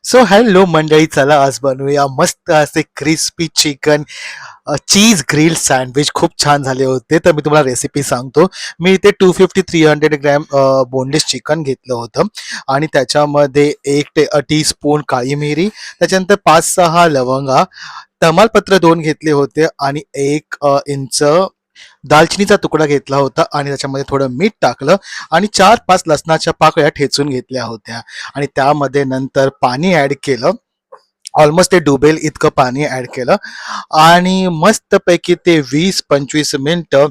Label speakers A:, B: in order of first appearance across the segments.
A: So hello मंडळी, चला आज बनवूया मस्त असे crispy chicken cheese grilled sandwich. खूप छान झाले होते. तर मी तुम्हाला रेसिपी सांगतो. मी इथे 250-300 ग्रॅम बोनलेस चिकन घेतलं होतं आणि त्याच्यामध्ये टीस्पून काळी मिरी, त्याच्यानंतर 5-6 लवंगा, तमालपत्र 2 घेतले होते आणि 1 इंच दालचिनीचा तुकडा घेतला होता आणि त्याच्यामध्ये थोडं मीठ टाकलं आणि 4-5 लसणाच्या पाकळ्या ठेचून घेतल्या होत्या आणि त्यामध्ये नंतर पाणी ॲड केलं. ऑलमोस्ट ते डुबेल इतकं पाणी ॲड केलं आणि मस्तपैकी ते 20-25 मिनिटं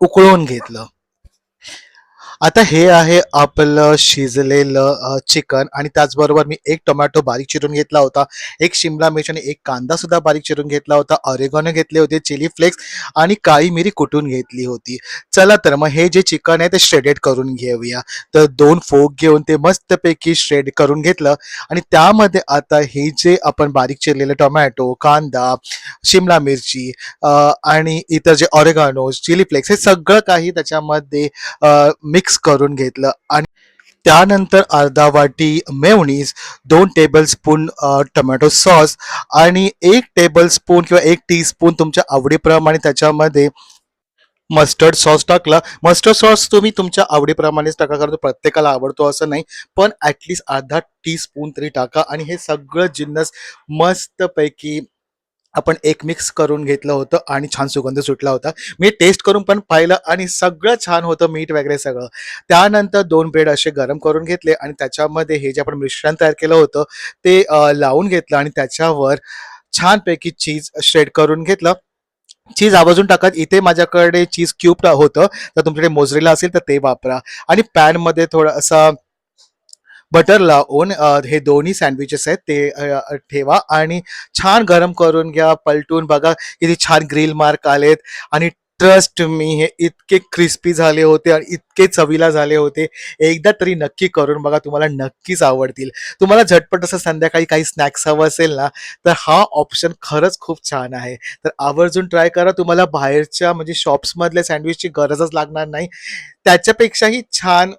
A: उकळून घेतलं. आता हे आहे आपलं शिजलेलं चिकन आणि त्याचबरोबर मी 1 टोमॅटो बारीक चिरून घेतला होता, 1 शिमला मिर्च आणि 1 कांदासुद्धा बारीक चिरून घेतला होता, ऑरिगॅनो घेतले होते, चिली फ्लेक्स आणि काळी मिरी कुटून घेतली होती. चला तर मग हे जे चिकन आहे ते श्रेडेड करून घेऊया. तर 2 फोक घेऊन ते मस्तपैकी श्रेड करून घेतलं आणि त्यामध्ये आता हे जे आपण बारीक चिरलेले टोमॅटो, कांदा, शिमला मिरची आणि इतर जे ऑरिगॅनो, चिली फ्लेक्स हे सगळं काही त्याच्यामध्ये मिक्स करून घेतलं आणि त्यानंतर अर्धा वाटी मेयोनीज, 2 टेबलस्पून टोमॅटो सॉस आणि 1 टेबलस्पून किंवा 1 टीस्पून तुमच्या आवडीप्रमाणे त्याच्यामध्ये मस्टर्ड सॉस टाकला. मस्टर्ड सॉस तुम्ही तुमच्या आवडीप्रमाणेच टाका, कारण तो प्रत्येकाला आवडतो असं नाही. पण ॲटलीस्ट अर्धा टीस्पून तरी टाका आणि हे सगळं जिन्नस मस्तपैकी आपण एक मिक्स करून घेतलं होतं आणि छान सुगंध सुटला होता. मी टेस्ट करून पण पाहिलं आणि सगळं छान होतं, मीठ वगैरे सगळं. त्यानंतर 2 ब्रेड असे गरम करून घेतले आणि त्याच्यामध्ये हे जे आपण मिश्रण तयार केलं होतं ते लावून घेतलं आणि त्याच्यावर छानपैकी चीज श्रेड करून घेतलं. चीज आवर्जून टाका. इथे माझ्याकडे चीज क्यूब होतं, तर तुमच्याकडे मोझरेला असेल तर ते वापरा आणि पॅनमध्ये थोडासा बटर लावून हे दोन्ही सँडविचेस आहेत ते ठेवा आणि छान गरम करून घ्या. पलटून बघा किती छान ग्रिल मार्क आलेत आणि ट्रस्ट मी हे इतके क्रिस्पी झाले होते आणि इतके चवीला झाले होते. एकदा तरी नक्की करून बघा, तुम्हाला नक्कीच आवडतील. तुम्हाला झटपट असं संध्याकाळी काही स्नॅक्स हवं असेल ना, तर हा ऑप्शन खरंच खूप छान आहे. तर आवर्जून ट्राय करा. तुम्हाला बाहेरच्या म्हणजे शॉप्समधल्या सँडविचची गरजच लागणार नाही. त्याच्यापेक्षाही छान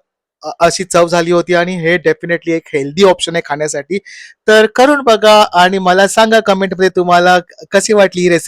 A: अशी चव झाली होती आणि हे डेफिनेटली एक हेल्दी ऑप्शन आहे खाण्यासाठी. तर करून बघा आणि मला सांगा कमेंटमध्ये तुम्हाला कशी वाटली ही रेसिपी.